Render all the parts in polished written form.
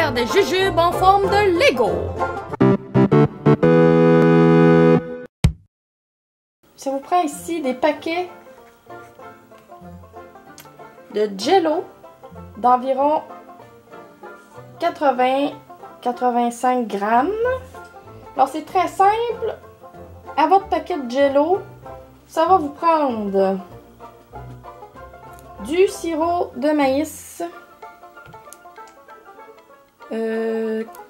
faire des jujubes en forme de Lego. Ça vous prend ici des paquets de Jello d'environ 80-85 grammes. Alors c'est très simple. À votre paquet de Jello, ça va vous prendre du sirop de maïs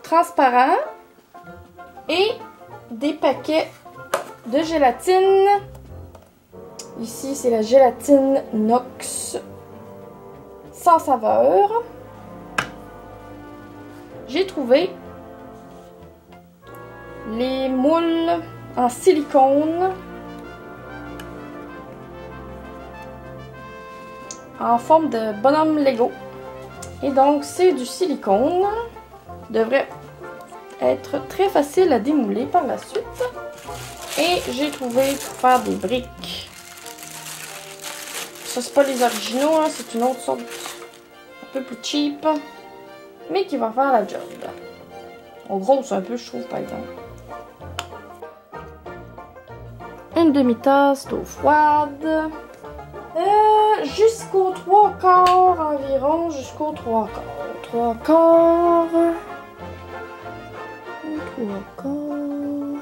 transparent et des paquets de gélatine. Ici, c'est la gélatine Nox sans saveur. J'ai trouvé les moules en silicone en forme de bonhomme Lego. Et donc, c'est du silicone. Devrait être très facile à démouler par la suite. Et j'ai trouvé pour faire des briques. Ça, c'est pas les originaux, hein, c'est une autre sorte un peu plus cheap, mais qui va faire la job. En gros, c'est un peu, je trouve, par exemple. Une demi-tasse d'eau froide. Jusqu'aux 3/4 environ, jusqu'aux 3/4. 3/4. 3/4.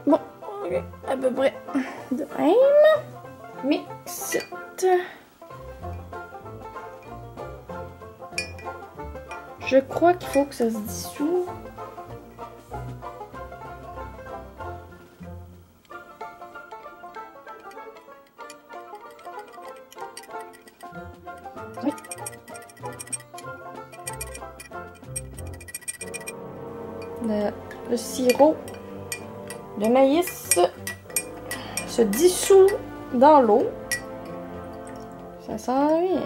Bon, ok, à peu près de même. Mix. Je crois qu'il faut que ça se dissout. Oui. Le sirop de maïs se dissout dans l'eau. Ça sent bien.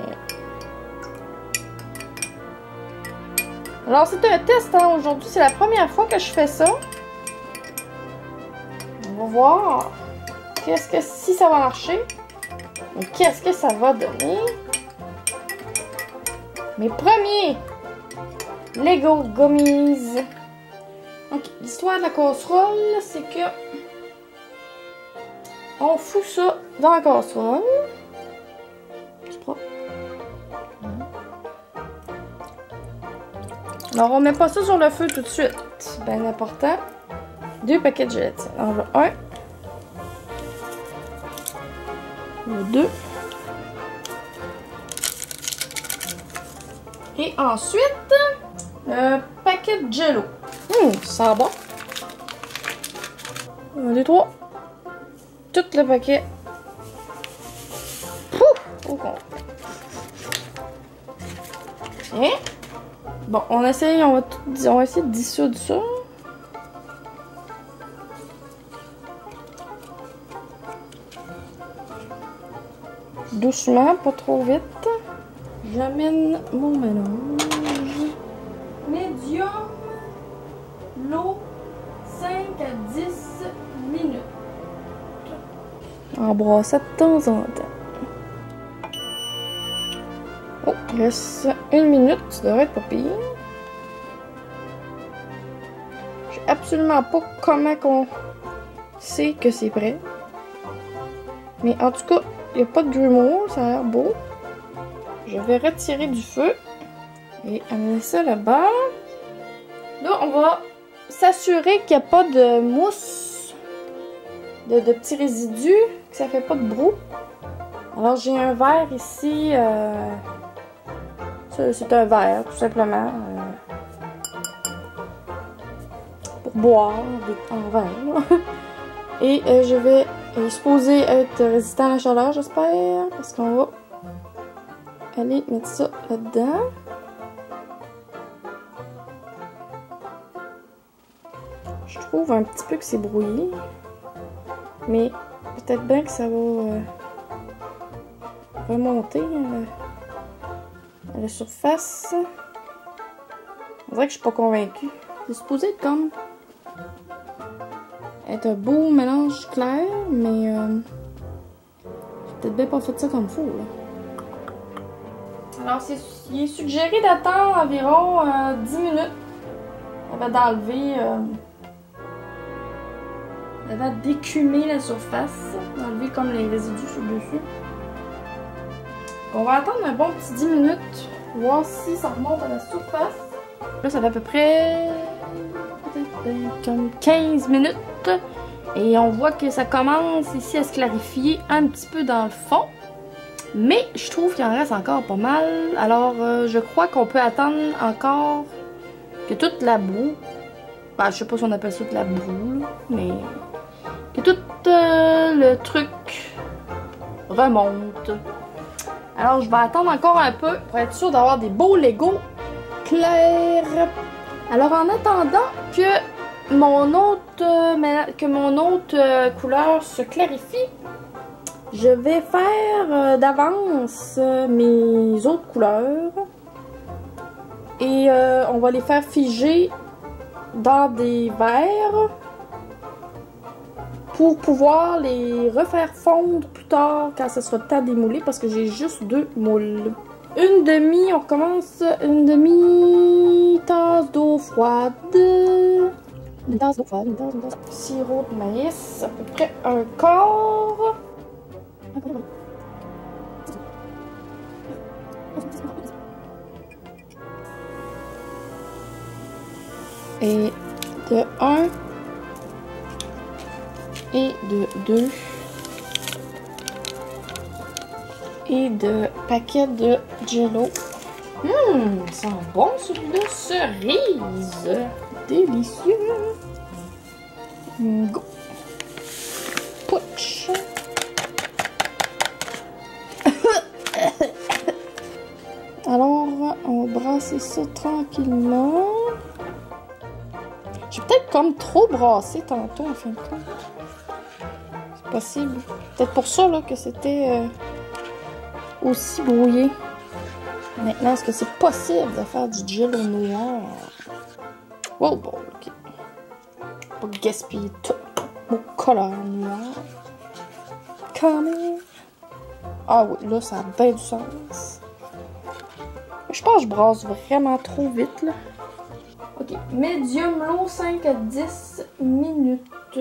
Alors c'est un test, hein. Aujourd'hui c'est la première fois que je fais ça. On va voir si ça va marcher. Et qu'est-ce que ça va donner. Mes premiers Lego Gummies. Ok, l'histoire de la casserole, c'est que on fout ça dans la casserole. C'est propre. Alors, on met pas ça sur le feu tout de suite. C'est bien important. 2 paquets de gélatine. On va un. Le 2. Et ensuite, le paquet de Jello. Ça sent bon. 1, 2, 3. Tout le paquet. Pouf! Au complet. Et bon, on va essayer de dissoudre ça. Doucement, pas trop vite. J'amène mon mélange. Médium, l'eau, 5 à 10 minutes. Embrasse ça de temps en temps. Oh, il reste 1 minute, ça devrait être pas pire. Je sais absolument pas comment qu'on sait que c'est prêt. Mais en tout cas, il n'y a pas de grumeaux, ça a l'air beau. Je vais retirer du feu et amener ça là-bas. Là, on va s'assurer qu'il n'y a pas de mousse, de petits résidus, que ça fait pas de brou. Alors, j'ai un verre ici. C'est un verre, tout simplement. Pour boire en verre. Et je vais supposer être résistant à la chaleur, j'espère. Parce qu'on va aller mettre ça là-dedans. Je trouve un petit peu que c'est brouillé. Mais peut-être bien que ça va remonter à la surface. On dirait que je suis pas convaincue. C'est supposé être comme être un beau mélange clair, mais j'ai peut-être bien pas fait ça comme il faut, là. Alors, il est suggéré d'attendre environ 10 minutes avant d'écumer la surface, d'enlever comme les résidus sur le dessus. On va attendre un bon petit 10 minutes, voir si ça remonte à la surface. Là, ça fait à peu près comme 15 minutes. Et on voit que ça commence ici à se clarifier un petit peu dans le fond. Mais je trouve qu'il en reste encore pas mal. Alors, je crois qu'on peut attendre encore que toute la boue, ben, je sais pas si on appelle ça de la boue, là, mais que tout le truc remonte. Alors, je vais attendre encore un peu pour être sûr d'avoir des beaux Legos clairs. Alors, en attendant que mon autre couleur se clarifie, je vais faire d'avance mes autres couleurs et on va les faire figer dans des verres pour pouvoir les refaire fondre plus tard quand ce sera le temps d'émouler parce que j'ai juste 2 moules. On recommence une demi-tasse d'eau froide. Une tasse d'eau froide, une tasse. Sirop de maïs, à peu près un quart. Et de 1 et de 2 et de paquets de Jello. Ça sent bon celui-là, cerise, délicieux. Go. Pouch. Alors, on va brasser ça tranquillement. J'ai peut-être comme trop brassé tantôt, en fin de compte. C'est possible. Peut-être pour ça là, que c'était aussi brouillé. Maintenant, est-ce que c'est possible de faire du Jello noir? Wow, bon, ok. Pas gaspiller tout mon couleur noir. Quand même. Ah oui, là, ça a bien du sens. Je pense que je brasse vraiment trop vite, là. Ok, medium low, 5 à 10 minutes.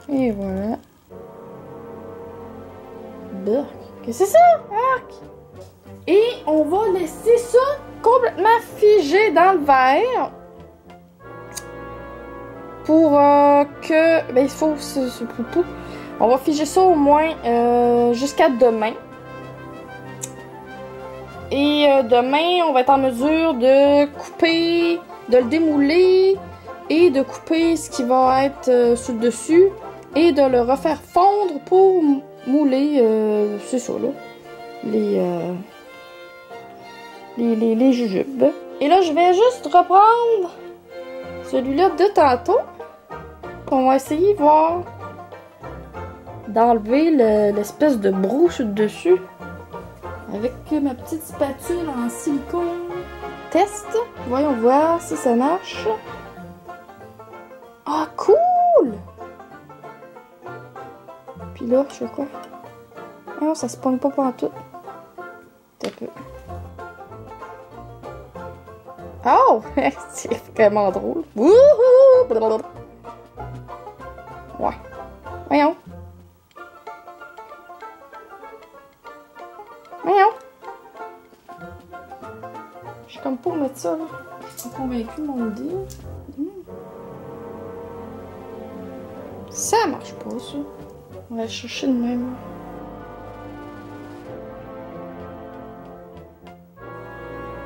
Et voilà. Burk. Qu'est-ce que c'est ça? Arc! Et on va laisser ça complètement figé dans le verre. Pour que... Ben, il faut... On va figer ça au moins jusqu'à demain. Et demain, on va être en mesure de couper, de le démouler et de couper ce qui va être sur le dessus et de le refaire fondre pour mouler, c'est ça là, les jujubes. Et là, je vais juste reprendre celui-là de tantôt. On va essayer de voir d'enlever l'espèce de brou sur le dessus avec ma petite spatule en silicone. Test. Voyons voir si ça marche. Ah, cool! Puis là, je fais quoi? Ah non, ça se pogne pas pantoute. Un peu. Oh! C'est vraiment drôle. Wouhou! Ouais. Voyons. Voyons. Je suis comme pour mettre ça, là. Je suis convaincue de mon idée. Ça marche pas, ça. On va le chercher de même.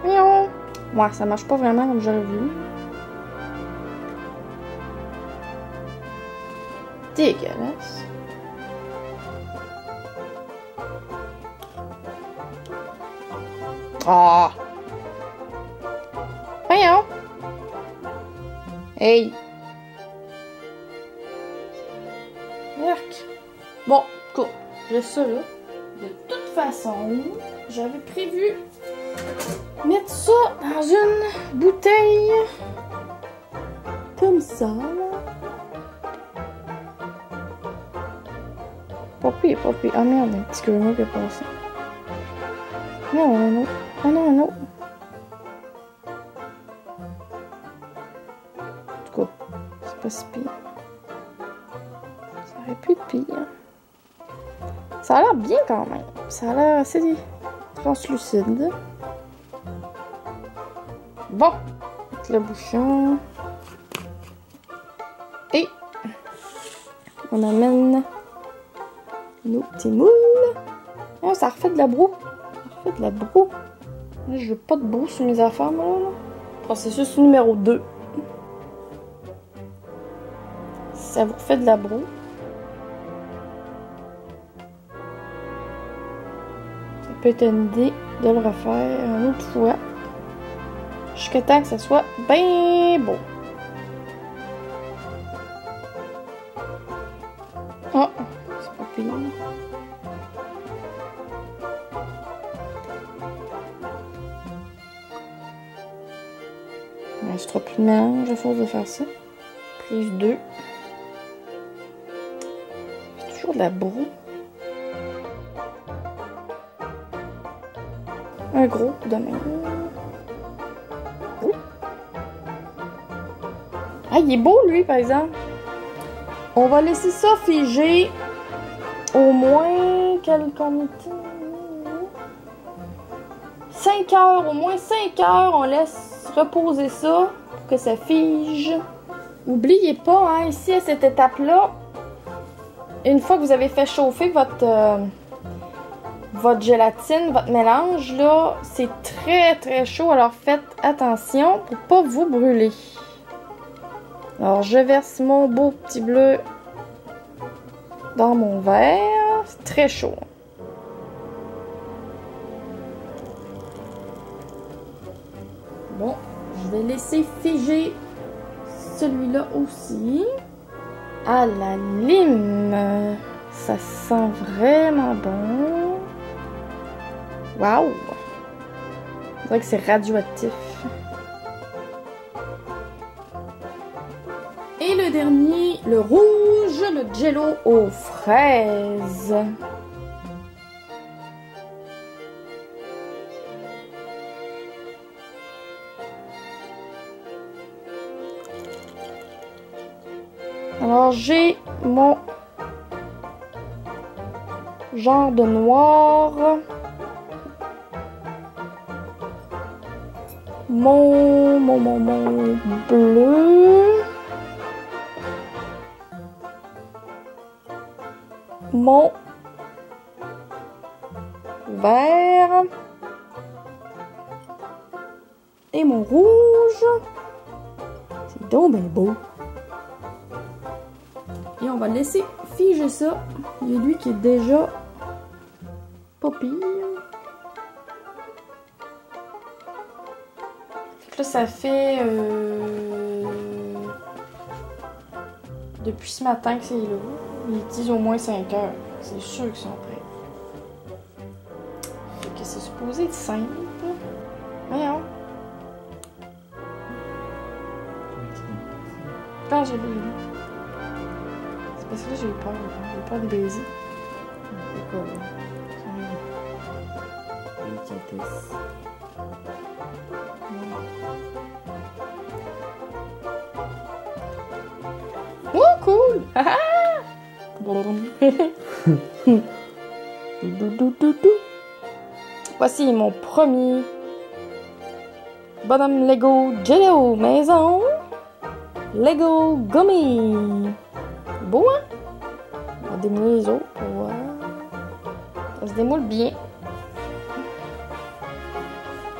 Voyons. Ouais, ça marche pas vraiment comme j'aurais vu. Dégueulasse. Ah! Voyons! Hey! Yark! Bon, cool. J'ai ça là. De toute façon, j'avais prévu mettre ça dans une bouteille comme ça. Pas pire, pas pire. Ah merde, un petit grumeau qui est passé. Non, un autre. Oh non, un autre. En tout cas, c'est pas si pire. Ça aurait pu être pire. Ça a l'air bien quand même. Ça a l'air assez translucide. Bon, avec le bouchon. Et on amène nos petits moules. Oh, ça refait de la broue. Ça refait de la broue. Là, je veux pas de broue sur mes affaires, moi, là. Processus numéro 2. Ça vous refait de la broue. Ça peut être une idée de le refaire une autre fois. Jusqu'à temps que ça soit bien beau. Oh, c'est pas pire. Il ne restera plus de mélange à force de faire ça. Prise 2. C'est toujours de la broue. Un gros de même. Ah, il est beau, lui, par exemple. On va laisser ça figer au moins combien de temps? 5 heures, au moins 5 heures. On laisse reposer ça pour que ça fige. N'oubliez pas, hein, ici, à cette étape-là, une fois que vous avez fait chauffer votre gélatine, votre mélange, là, c'est très, très chaud. Alors, faites attention pour pas vous brûler. Alors, je verse mon beau petit bleu dans mon verre. C'est très chaud. Bon, je vais laisser figer celui-là aussi. À la lime. Ça sent vraiment bon. Waouh! C'est vrai que c'est radioactif. Et le dernier, le rouge, le jello aux fraises. Alors, j'ai mon genre de noir. Mon bleu. Mon vert. Et mon rouge. C'est donc bien beau. Et on va laisser figer ça. Il y a lui qui est déjà pas pire. Là, ça fait depuis ce matin que c'est là. Ils disent au moins 5 heures. C'est sûr qu'ils sont prêts. Fait que c'est supposé être simple. Voyons. Quand j'ai vu. C'est parce que là, j'ai eu peur. J'ai eu peur de baiser. Pourquoi? Délicatesse. Oh, cool! Voici mon premier bonhomme Lego Jello maison. Lego Gummy. Beau, hein? On va démouler les autres pour voir. Ça se démoule bien.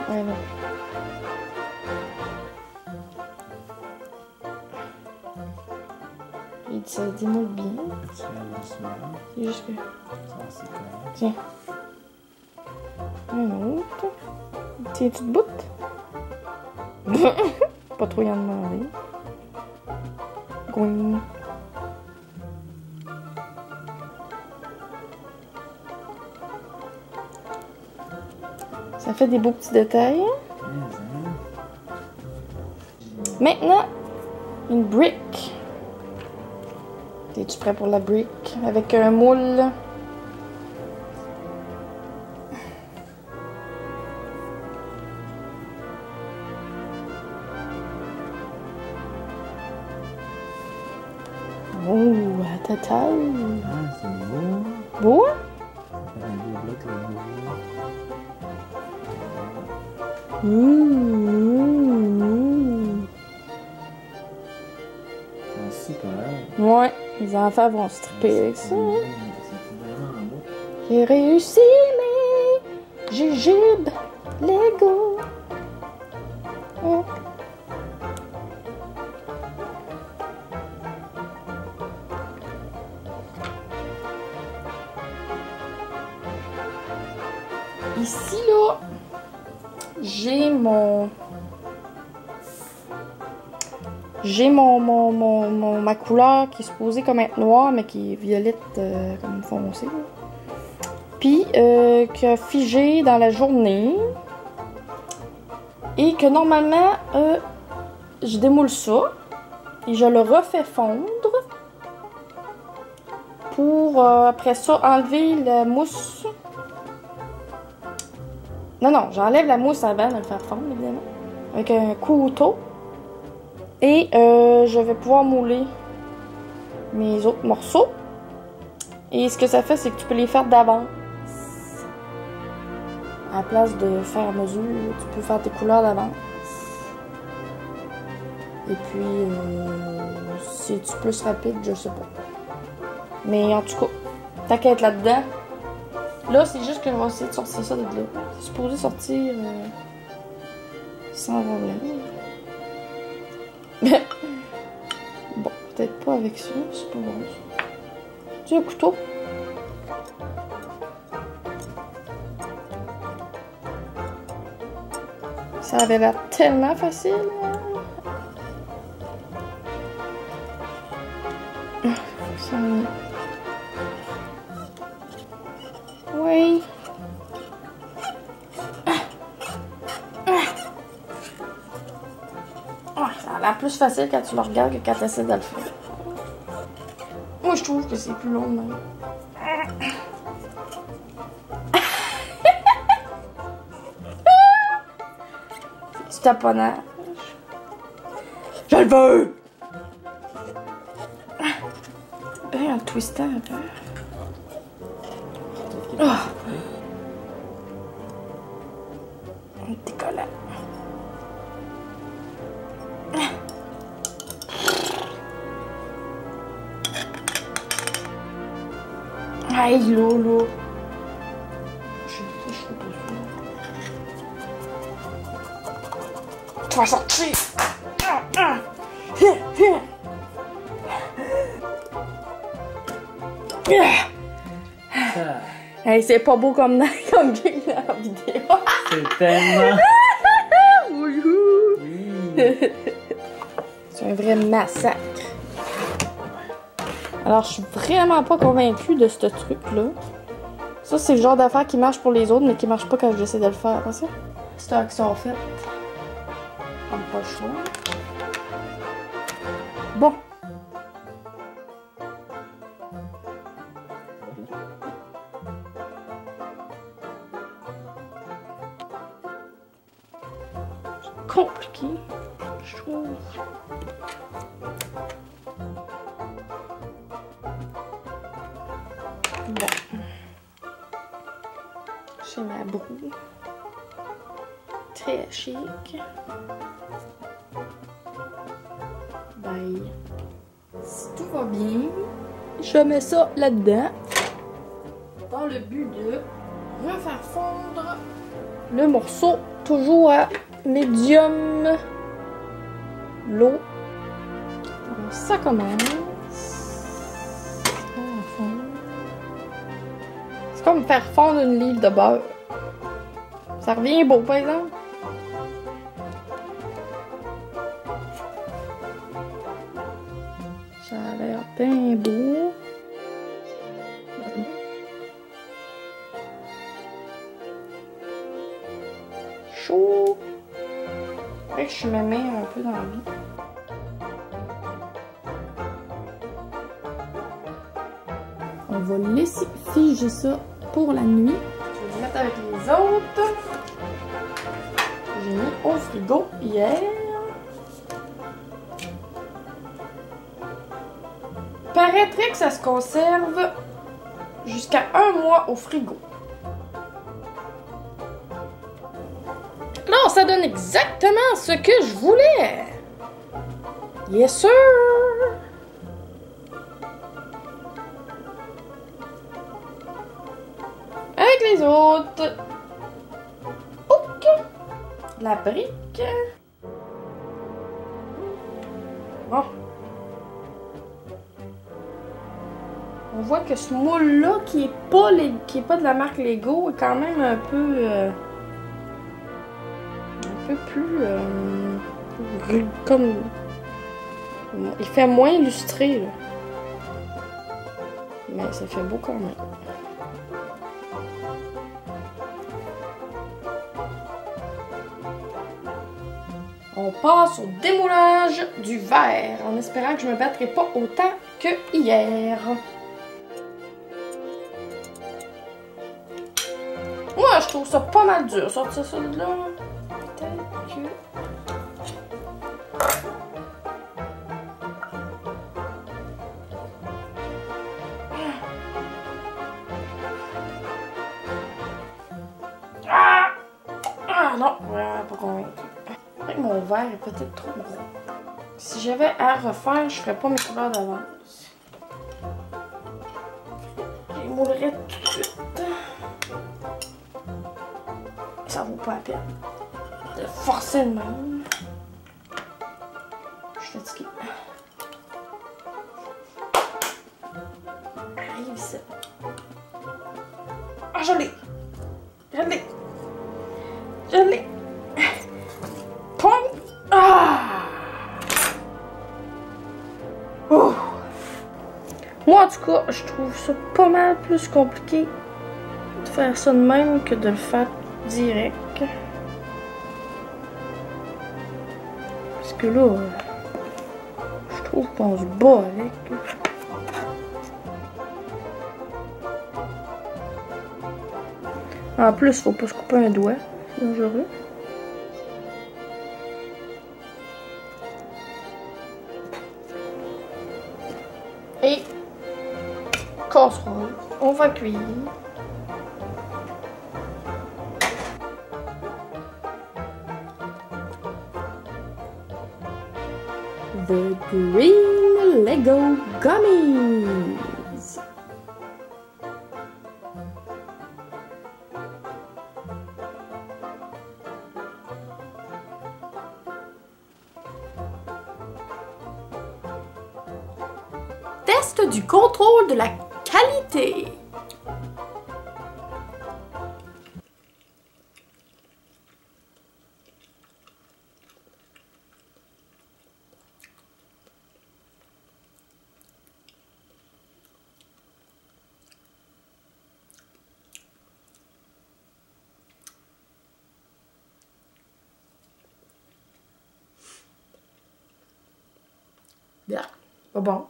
Voilà. Et ça se démoule bien. C'est juste que... Tiens. Un autre. Tiens, tu te boutes? Pas trop y en demander. Gouing. Ça fait des beaux petits détails. Maintenant, une brick. Es-tu prêt pour la brick? Avec un moule Oh, tata. Ah, c'est beau. Beau, hein? Ça fait un beau bloc, le beau. C'est super. Ouais, les enfants vont se triper avec ça. Hein? C'est vraiment beau. J'ai réussi mes jujubes Lego. Ouais. Ici, là, j'ai ma couleur qui est supposée comme être noire, mais qui est violette comme foncée. Puis, qui a figé dans la journée. Et que normalement, je démoule ça. Et je le refais fondre. Pour, après ça, enlever la mousse. Non, j'enlève la mousse avant de le faire fondre, évidemment. Avec un couteau. Et je vais pouvoir mouler mes autres morceaux. Et ce que ça fait, c'est que tu peux les faire d'avance. À la place de faire à mesure, tu peux faire tes couleurs d'avance. Et puis, c'est-tu plus rapide? Je sais pas. Mais en tout cas, t'inquiète là-dedans. Là, c'est juste que je vais essayer de sortir ça de là. C'est supposé sortir sans problème. Bon, peut-être pas avec ça, c'est pas bon. Tu as un couteau? Ça avait l'air tellement facile. Ça... Oui. Ça a l'air plus facile quand tu le regardes que quand tu essaies de le faire. Moi, je trouve que c'est plus long, même. C'est du taponnage. Je le veux! Ben, en le twistant un peu. Oh. Un décollant. Aïe, Lolo. Je fais pas ça. Tu vas sortir. Hey, c'est pas beau comme game dans la vidéo. C'est tellement... Wouhou. Oui. C'est un vrai massacre. Alors, je suis vraiment pas convaincue de ce truc-là. Ça, c'est le genre d'affaire qui marche pour les autres, mais qui marche pas quand j'essaie de le faire. Attention. C'est un qui sont faits. On n'a pas le choix. Bon. Compliqué, je trouve. Bon. J'ai ma broue. Très chic. Bye. Si tout va bien, je mets ça là-dedans. Dans le but de refaire fondre le morceau, toujours à médium low. Alors, ça commence. C'est comme faire fondre une livre de beurre. Ça revient beau, par exemple. Ça a l'air bien beau. Chaud. Fait que je me mets un peu dans la vie. On va laisser figer ça pour la nuit. Je vais le mettre avec les autres. J'ai mis au frigo hier. paraîtrait que ça se conserve jusqu'à 1 mois au frigo. Alors, ça donne exactement ce que je voulais. Yes, sir! Avec les autres. Ok. La brique. Bon. On voit que ce moule-là, qui est pas de la marque Lego, est quand même un peu plus comme il fait moins illustré là. Mais ça fait beau quand même. On passe au démoulage du verre en espérant que je me battrai pas autant que hier. Moi, je trouve ça pas mal dur, sortir ça de là. Peut-être que... Ah non, vraiment pas convaincu. Mon verre est peut-être trop gros. Si j'avais à refaire, je ferais pas mes couleurs d'avance. Je les moulerais tout de suite. Ça vaut pas la peine de forcer le même. Je suis fatiguée. Arrive ici. Ah, je l'ai! Je l'ai! Je l'ai! Pom! Ah! Oh! Moi, en tout cas, je trouve ça pas mal plus compliqué de faire ça de même que de le faire direct. Parce que là, je trouve qu'on se bat avec. En plus, faut pas se couper un doigt. C'est dangereux. Et casserole, on va cuire. The Green Lego Gummies. Test du contrôle de la qualité. Bien, pas bon.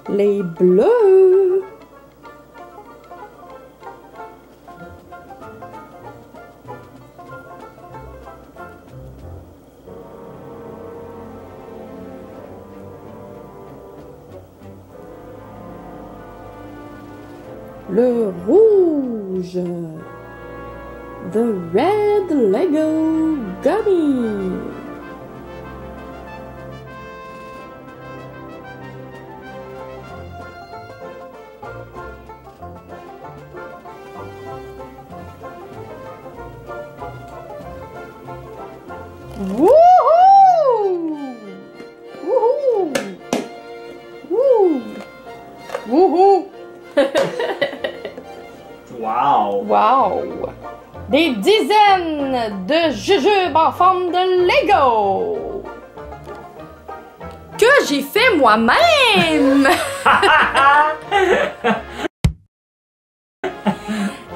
Les bleus. Le rouge. The Red Lego Gummy. Wouhou! Wouhou! Wouhou! Wouhou! Wow! Wow! Des dizaines de jujubes en forme de Lego! Que j'ai fait moi-même!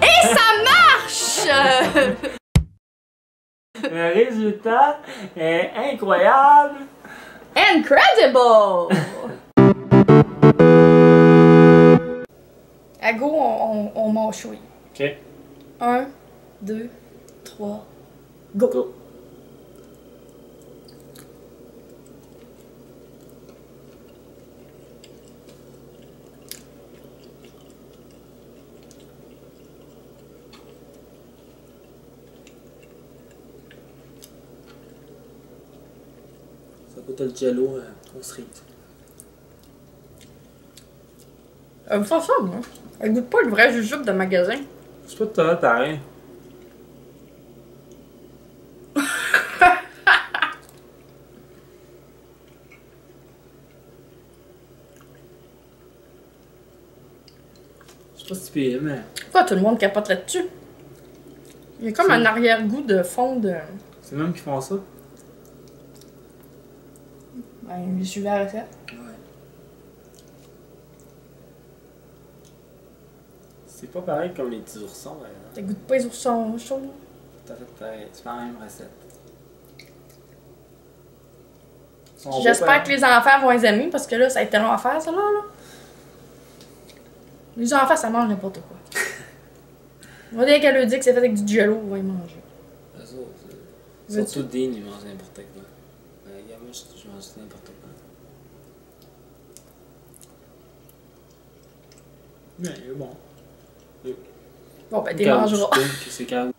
Et ça marche! Le résultat est incroyable! Incredible! on mâchouille. Ok. 1, 2, 3, go! Go. Ça goûte le jello au cerise. Elle me ressemble, hein? Elle goûte pas le vrai jujube de magasin. C'est pas de toi, t'as rien. C'est pas si pire, mais. Pourquoi tout le monde capote là-dessus? Il y a comme un arrière-goût de fond de. C'est même qui font ça. Ben, j'ai suivi la recette. Ouais. C'est pas pareil comme les petits oursons, d'ailleurs. Ça goûte pas les oursons chauds. Tout à fait pareil. C'est pas la même recette. J'espère que les enfants vont les aimer parce que là, ça a été long à faire, ça là. Les enfants, ça mange n'importe quoi. On va dire qu'elle leur dit que c'est fait avec du jello, on va y manger. Eux autres, Veux-tu? surtout Dean, ils mangent n'importe quoi. Regarde, moi, je mange n'importe quoi. Mais bon. Bon, ben, t'es mangeras. C'est carré.